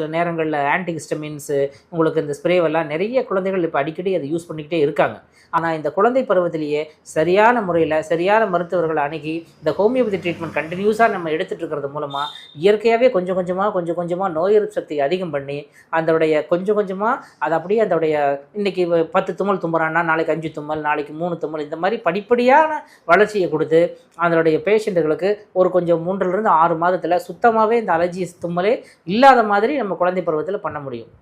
சில நேரங்களில் ஆன்டிஹிஸ்டமின்ஸு உங்களுக்கு இந்த ஸ்ப்ரேவெல்லாம் நிறைய குழந்தைகள் இப்போ அடிக்கடி அதை யூஸ் பண்ணிக்கிட்டே இருக்காங்க. ஆனால் இந்த குழந்தை பருவத்திலேயே சரியான முறையில் சரியான மருத்துவர்களை அணுகி இந்த ஹோமியோபதி ட்ரீட்மெண்ட் கண்டினியூஸாக நம்ம எடுத்துகிட்டு இருக்கிறது மூலமாக இயற்கையாகவே கொஞ்சம் கொஞ்சமாக நோய் எதிர்ப்பு சக்தி அதிகம் பண்ணி அதோடைய கொஞ்சம் கொஞ்சமாக அதை அப்படியே அதோடைய இன்றைக்கி 10 தும்மல் தும்புறான்னா நாளைக்கு 5 தும்மல், நாளைக்கு 3 தும்மல், இந்த மாதிரி படிப்படியான வளர்ச்சியை கொடுத்து அதனுடைய பேஷண்ட்டுகளுக்கு ஒரு கொஞ்சம் 3 to 6 மாதத்தில் சுத்தமாகவே இந்த அலர்ஜி தும்மலே இல்லாத மாதிரி நம்ம குழந்தை பருவத்தில் பண்ண முடியும்.